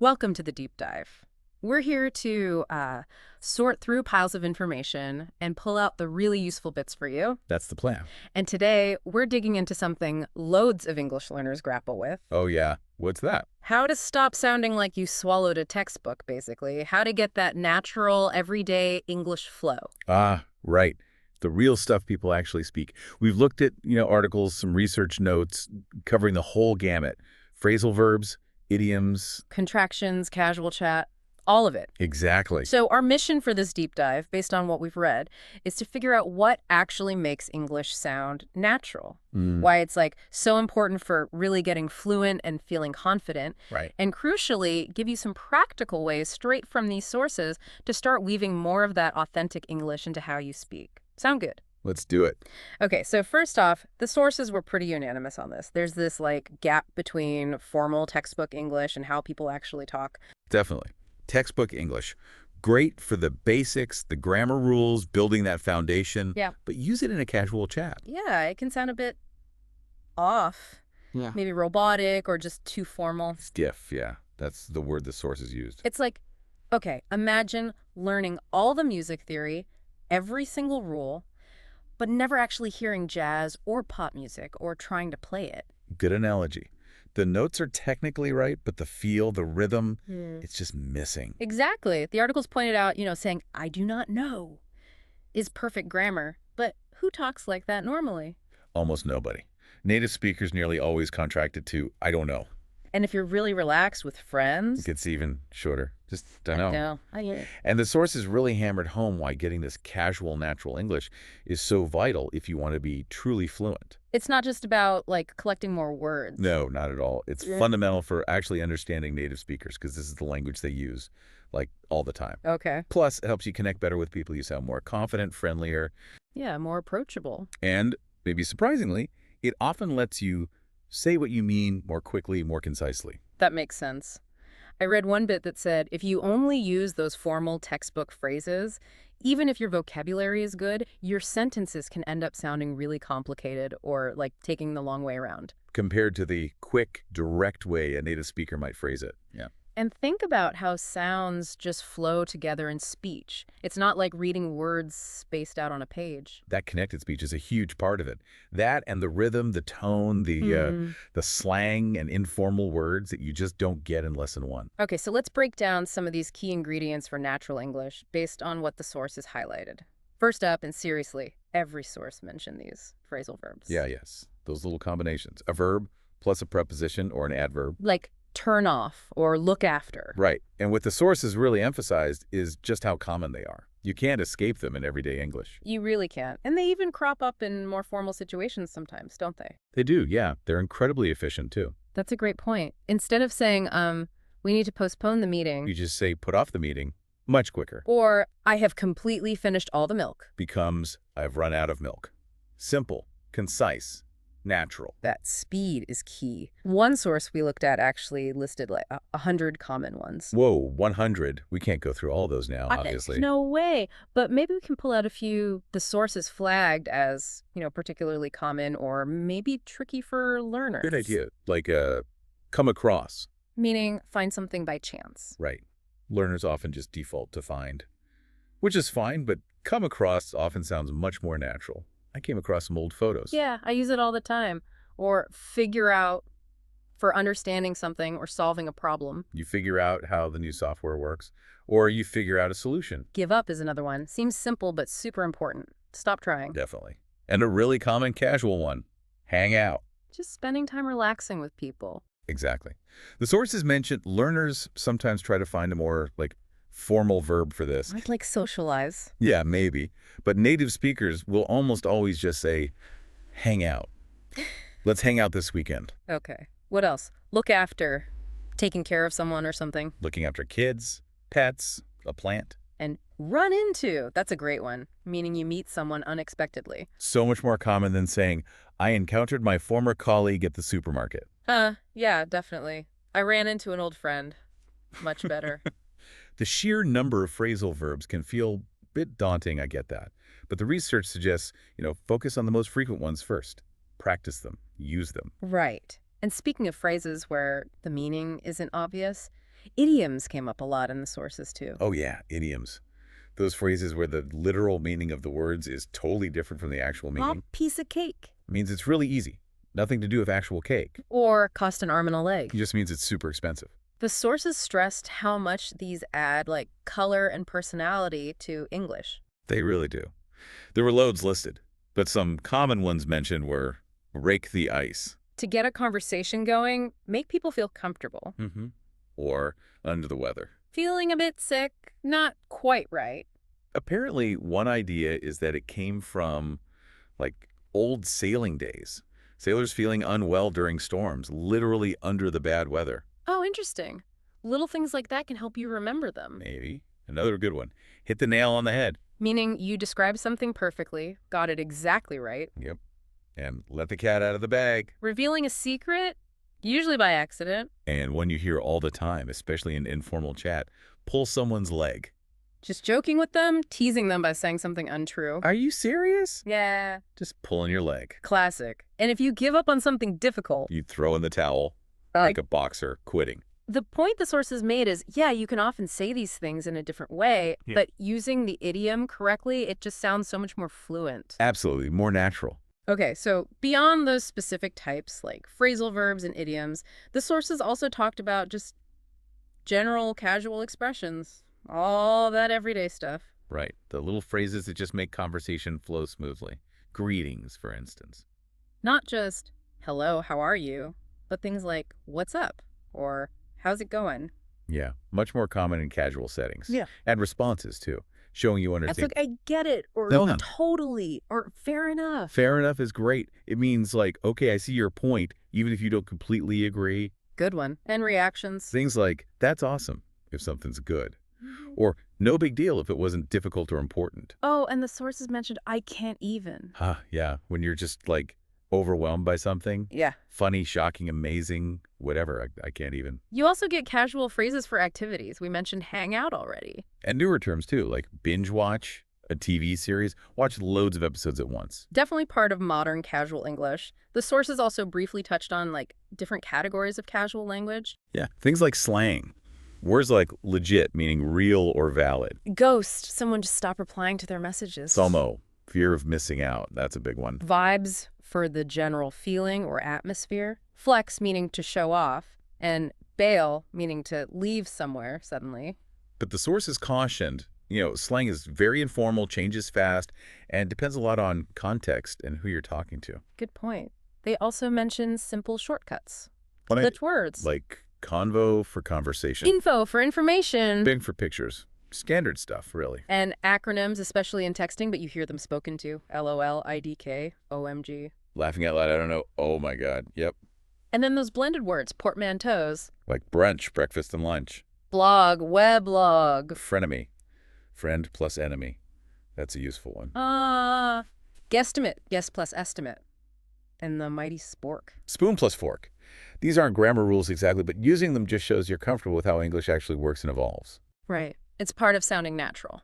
Welcome to the deep dive. We're here to sort through piles of information and pull out the really useful bits for you. That's the plan. And today, we're digging into something loads of English learners grapple with. Oh, yeah. What's that? How to stop sounding like you swallowed a textbook, basically. How to get that natural, everyday English flow. Ah, right. The real stuff people actually speak. We've looked at, articles, some research notes covering the whole gamut. Phrasal verbs, idioms. Contractions, casual chat, all of it. Exactly. So our mission for this deep dive, based on what we've read, is to figure out what actually makes English sound natural. Why it's so important for really getting fluent and feeling confident. Right. And crucially, give you some practical ways straight from these sources to start weaving more of that authentic English into how you speak. Sound good? Let's do it. Okay, so first off, the sources were pretty unanimous on this. There's this gap between formal textbook English and how people actually talk. Definitely. Textbook English. Great for the basics, the grammar rules, building that foundation. Yeah. But use it in a casual chat. Yeah, it can sound a bit off. Yeah. Maybe robotic or just too formal. Stiff, yeah. That's the word the sources used. It's okay, imagine learning all the music theory, every single rule, but never actually hearing jazz or pop music or trying to play it. Good analogy. The notes are technically right, but the feel, the rhythm, it's just missing. Exactly. The articles pointed out, saying, I do not know, is perfect grammar. But who talks like that normally? Almost nobody. Native speakers nearly always contracted to, I don't know. And if you're really relaxed with friends... It gets even shorter. Just don't know. No, I get it. And the sources really hammered home why getting this casual, natural English is so vital if you want to be truly fluent. It's not just about, collecting more words. No, not at all. It's fundamental for actually understanding native speakers because this is the language they use, all the time. Okay. Plus, it helps you connect better with people. You sound more confident, friendlier. Yeah, more approachable. And, maybe surprisingly, it often lets you say what you mean more quickly, more concisely. That makes sense. I read one bit that said, if you only use those formal textbook phrases, even if your vocabulary is good, your sentences can end up sounding really complicated or taking the long way around. Compared to the quick, direct way a native speaker might phrase it. Yeah. And think about how sounds just flow together in speech. It's not like reading words spaced out on a page. That connected speech is a huge part of it. That and the rhythm, the tone, the slang and informal words that you just don't get in lesson one. Okay, so let's break down some of these key ingredients for natural English based on what the sources highlighted. First up, and seriously, every source mentioned these phrasal verbs. Yeah, yes. Those little combinations. A verb plus a preposition or an adverb. Like turn off or look after. Right. And what the sources really emphasized is just how common they are. You can't escape them in everyday English. You really can't. And they even crop up in more formal situations sometimes, don't they? They do, yeah. They're incredibly efficient, too. That's a great point. Instead of saying, we need to postpone the meeting. You just say, put off the meeting, much quicker. Or, I have completely finished all the milk. Becomes, I've run out of milk. Simple, concise, natural. That speed is key. One source we looked at actually listed 100 common ones. Whoa, 100. We can't go through all those now, obviously. No way. But maybe we can pull out a few the sources flagged as, particularly common or maybe tricky for learners. Good idea. Come across. Meaning find something by chance. Right. Learners often just default to find, which is fine, but come across often sounds much more natural. I came across some old photos. Yeah, I use it all the time. Or figure out for understanding something or solving a problem. You figure out how the new software works, or you figure out a solution. Give up is another one. Seems simple, but super important. Stop trying. Definitely. And a really common casual one. Hang out. Just spending time relaxing with people. Exactly. The sources mentioned learners sometimes try to find a more, formal verb for this. Like socialize. Yeah, maybe. But native speakers will almost always just say, hang out. Let's hang out this weekend. Okay. What else? Look after. Taking care of someone or something. Looking after kids, pets, a plant. And run into. That's a great one. Meaning you meet someone unexpectedly. So much more common than saying, I encountered my former colleague at the supermarket. Yeah, definitely. I ran into an old friend. Much better. The sheer number of phrasal verbs can feel a bit daunting, I get that. But the research suggests, focus on the most frequent ones first. Practice them. Use them. Right. And speaking of phrases where the meaning isn't obvious, Idioms came up a lot in the sources, too. Oh yeah, idioms. Those phrases where the literal meaning of the words is totally different from the actual Hot meaning. piece of cake. Means it's really easy. Nothing to do with actual cake. Or cost an arm and a It leg. just means it's super expensive. The sources stressed how much these add, like, color and personality to English. They really do. There were loads listed, but some common ones mentioned were break the ice. To get a conversation going, make people feel comfortable. Or under the weather. Feeling a bit sick, not quite right. Apparently, one idea is that it came from, like, old sailing days. Sailors feeling unwell during storms, literally under the bad weather. Oh, interesting. Little things like that can help you remember them. Maybe. Another good one. Hit the nail on the head. Meaning you described something perfectly, got it exactly right. Yep. And let the cat out of the bag. Revealing a secret, usually by accident. And one you hear all the time, especially in informal chat, pull someone's leg. Just joking with them, teasing them by saying something untrue. Are you serious? Yeah. Just pulling your leg. Classic. And if you give up on something difficult, You throw in the towel, like a boxer quitting. the point the sources made is, yeah, you can often say these things in a different way, but using the idiom correctly, it just sounds so much more fluent. Absolutely. More natural. Okay, so beyond those specific types like phrasal verbs and idioms, the sources also talked about just general casual expressions, all that everyday stuff. Right. The little phrases that just make conversation flow smoothly. Greetings, for instance. Not just, hello, how are you? But things like, what's up? Or, how's it going? Yeah. Much more common in casual settings. Yeah. And responses, too. Showing you That's understand. like, I get it, or No. totally, or fair enough. Fair enough is great. It means like, okay, I see your point, even if you don't completely agree. Good one. And reactions. Things like, that's awesome, if something's good. Or, no big deal if it wasn't difficult or important. Oh, and the sources mentioned, I can't even. Yeah. When you're just like overwhelmed by something. Yeah. Funny, shocking, amazing, whatever. I can't even. You also get casual phrases for activities. We mentioned hang out already. And newer terms, too, like binge watch a TV series, watch loads of episodes at once. Definitely part of modern casual English. The sources also briefly touched on like different categories of casual language. Yeah. Things like slang. Words like legit, meaning real or valid. Ghost, someone just stop replying to their messages. FOMO, fear of missing out. That's a big one. Vibes for the general feeling or atmosphere. Flex, meaning to show off. And bail, meaning to leave somewhere suddenly. But the sources cautioned, slang is very informal, changes fast, and depends a lot on context and who you're talking to. Good point. They also mention simple shortcuts. When Such words. Like convo for conversation. Info for information. Bing for pictures. Standard stuff, really. And acronyms, especially in texting, but you hear them spoken to. LOL, IDK, OMG. Laughing out loud, I don't know. Oh my God. Yep. And then those blended words, portmanteaus. Like brunch, breakfast, and lunch. Blog, weblog. Frenemy. Friend plus enemy. That's a useful one. Guesstimate, guess plus estimate. And the mighty spork. Spoon plus fork. These aren't grammar rules exactly, but using them just shows you're comfortable with how English actually works and evolves. Right. It's part of sounding natural.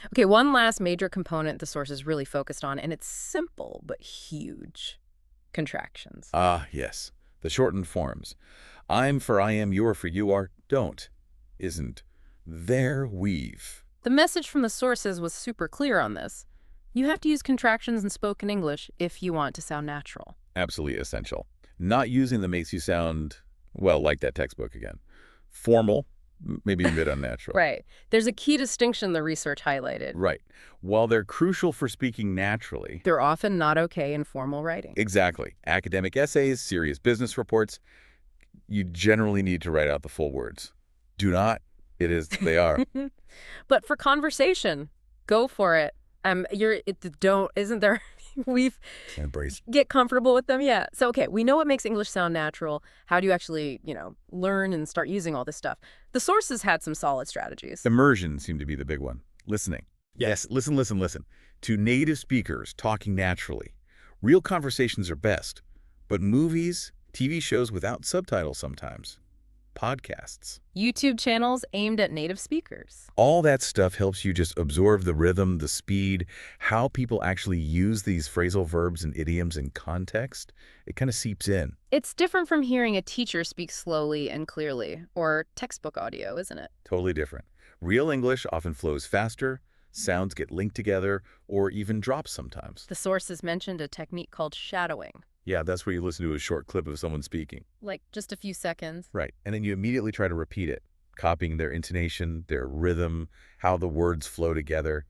Okay, one last major component the sources really focused on, and it's simple but huge. Contractions. Yes. The shortened forms. I'm for I am, you're for you are, don't, isn't, there, we've. The message from the sources was super clear on this. You have to use contractions in spoken English if you want to sound natural. Absolutely essential. Not using them makes you sound, well, like that textbook again. Formal, maybe a bit unnatural. Right. There's a key distinction the research highlighted. Right. While they're crucial for speaking naturally, They're often not okay in formal writing. exactly, academic essays, serious business reports, you generally need to write out the full words. Do not, they are. But for conversation, go for it. Isn't there, we've Embrace. get comfortable with them. Yeah. So, okay, we know what makes English sound natural. How do you actually, learn and start using all this stuff? The sources had some solid strategies. Immersion seemed to be the big one. Listening. Yes, listen. To native speakers talking naturally. Real conversations are best, but movies, TV shows without subtitles sometimes. podcasts. YouTube channels aimed at native speakers. All that stuff helps you just absorb the rhythm, the speed, how people actually use these phrasal verbs and idioms in context. It kind of seeps in. It's different from hearing a teacher speak slowly and clearly, or textbook audio, isn't it? Totally different. Real English often flows faster, sounds get linked together, or even drop sometimes. The sources mentioned a technique called shadowing. Yeah, that's where you listen to a short clip of someone speaking. Like just a few seconds. Right. And then you immediately try to repeat it, copying their intonation, their rhythm, how the words flow together.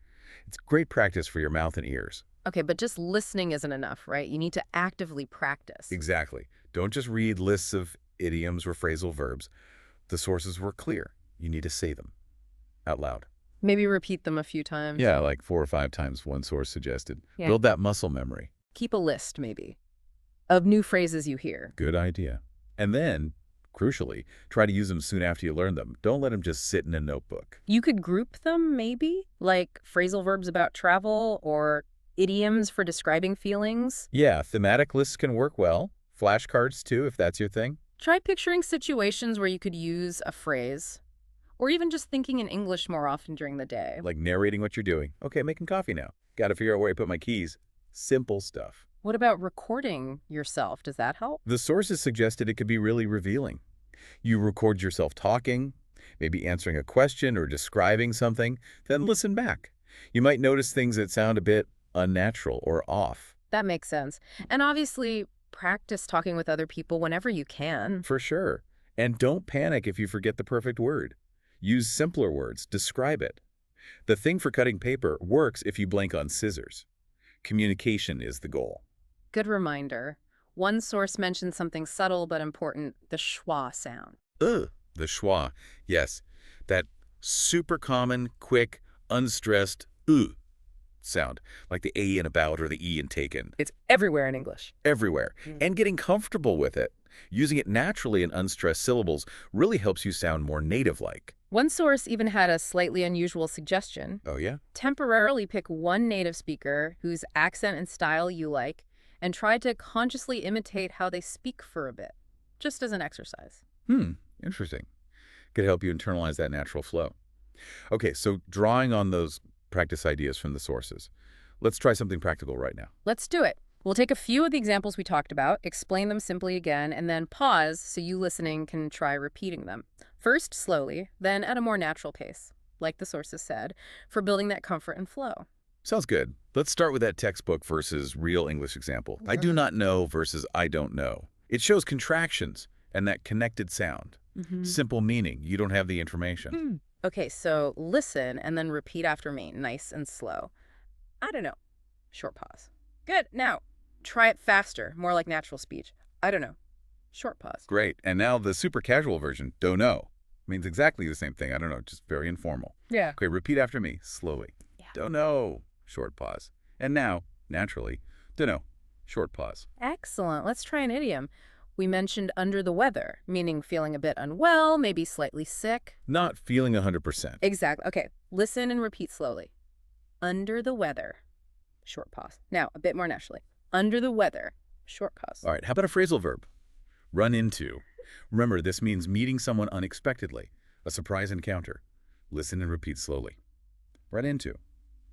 It's great practice for your mouth and ears. Okay, but just listening isn't enough, right? You need to actively practice. Exactly. Don't just read lists of idioms or phrasal verbs. The sources were clear. You need to say them out loud. Maybe repeat them a few times. Yeah, like 4 or 5 times one source suggested. Yeah. Build that muscle memory. Keep a list, maybe, of new phrases you hear. Good idea. And then, crucially, try to use them soon after you learn them. Don't let them just sit in a notebook. You could group them, maybe, like phrasal verbs about travel or idioms for describing feelings. Yeah, thematic lists can work well. Flashcards, too, if that's your thing. Try picturing situations where you could use a phrase, or even just thinking in English more often during the day. Like narrating what you're doing. Okay, making coffee now. Got to figure out where I put my keys. Simple stuff. What about recording yourself? Does that help? The sources suggested it could be really revealing. You record yourself talking, maybe answering a question or describing something, then listen back. You might notice things that sound a bit unnatural or off. That makes sense. And obviously, practice talking with other people whenever you can. For sure. And don't panic if you forget the perfect word. Use simpler words. Describe it. The thing for cutting paper works if you blank on scissors. Communication is the goal. Good reminder. One source mentioned something subtle but important, the schwa sound. Ugh. The schwa. Yes. That super common, quick, unstressed sound, like the A in about or the E in taken. It's everywhere in English. Everywhere. And getting comfortable with it. Using it naturally in unstressed syllables really helps you sound more native-like. One source even had a slightly unusual suggestion. Oh, yeah? Temporarily pick one native speaker whose accent and style you like and try to consciously imitate how they speak for a bit, just as an exercise. Interesting. Could help you internalize that natural flow. Okay, so drawing on those practice ideas from the sources, let's try something practical right now. Let's do it. We'll take a few of the examples we talked about, explain them simply again, and then pause so you listening can try repeating them. First slowly, then at a more natural pace, like the sources said, for building that comfort and flow. Sounds good. Let's start with that textbook versus real English example. I do not know versus I don't know. It shows contractions and that connected sound. Simple meaning. You don't have the information. Okay, so listen and then repeat after me, nice and slow. I don't know. Short pause. Good. Now, try it faster, more like natural speech. I don't know. Short pause. Great. And now the super casual version, don't know, means exactly the same thing. I don't know, just very informal. Yeah. Okay, repeat after me, slowly. Yeah. Don't know. Short pause. And now, naturally, don't know. Short pause. Excellent. Let's try an idiom. We mentioned under the weather, meaning feeling a bit unwell, maybe slightly sick. Not feeling 100%. Exactly. Okay, listen and repeat slowly. Under the weather. Short pause. Now, a bit more naturally. Under the weather. Short pause. All right, how about a phrasal verb? Run into. Remember, this means meeting someone unexpectedly, a surprise encounter. Listen and repeat slowly. Run into.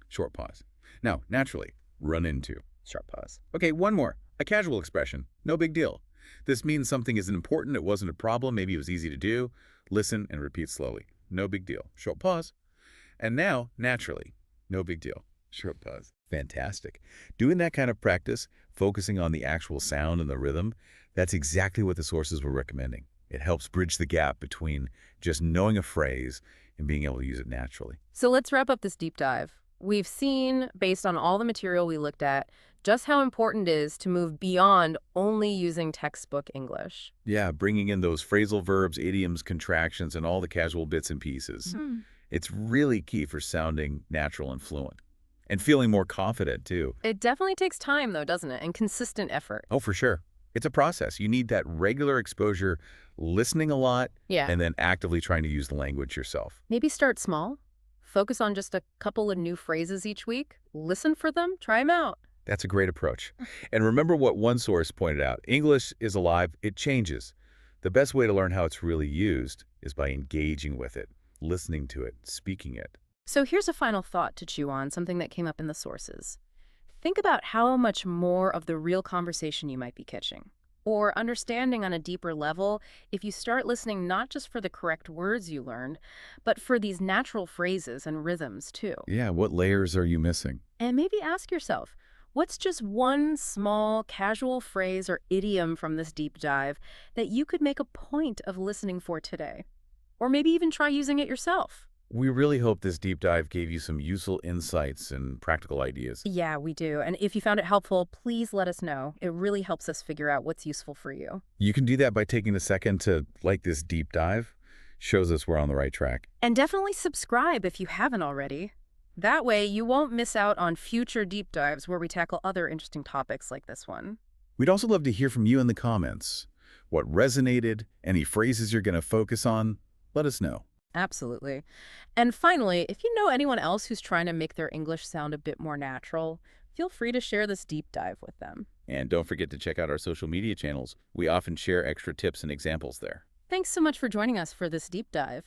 Short pause. Now, naturally, run into. Short pause. Okay, one more. A casual expression. No big deal. This means something isn't important, it wasn't a problem, maybe it was easy to do. Listen and repeat slowly. No big deal. Short pause. And now, naturally, no big deal. Short pause. Fantastic. Doing that kind of practice, focusing on the actual sound and the rhythm, that's exactly what the sources were recommending. It helps bridge the gap between just knowing a phrase and being able to use it naturally. So let's wrap up this deep dive. We've seen, based on all the material we looked at, just how important it is to move beyond only using textbook English. Yeah, bringing in those phrasal verbs, idioms, contractions, and all the casual bits and pieces. It's really key for sounding natural and fluent. And feeling more confident, too. It definitely takes time, though, doesn't it? And consistent effort. Oh, for sure. It's a process. You need that regular exposure, listening a lot, and then actively trying to use the language yourself. Maybe start small. Focus on just a couple of new phrases each week. Listen for them. Try them out. That's a great approach. And remember what one source pointed out. English is alive. It changes. The best way to learn how it's really used is by engaging with it, listening to it, speaking it. So here's a final thought to chew on, something that came up in the sources. Think about how much more of the real conversation you might be catching, or understanding on a deeper level if you start listening not just for the correct words you learned, but for these natural phrases and rhythms too. Yeah, what layers are you missing? And maybe ask yourself, what's just one small casual phrase or idiom from this deep dive that you could make a point of listening for today? Or maybe even try using it yourself. We really hope this deep dive gave you some useful insights and practical ideas. Yeah, we do. And if you found it helpful, please let us know. It really helps us figure out what's useful for you. You can do that by taking a second to like this deep dive. Shows us we're on the right track. And definitely subscribe if you haven't already. That way, you won't miss out on future deep dives where we tackle other interesting topics like this one. We'd also love to hear from you in the comments. What resonated? Any phrases you're going to focus on? Let us know. Absolutely. And finally, if you know anyone else who's trying to make their English sound a bit more natural, feel free to share this deep dive with them. And don't forget to check out our social media channels. We often share extra tips and examples there. Thanks so much for joining us for this deep dive.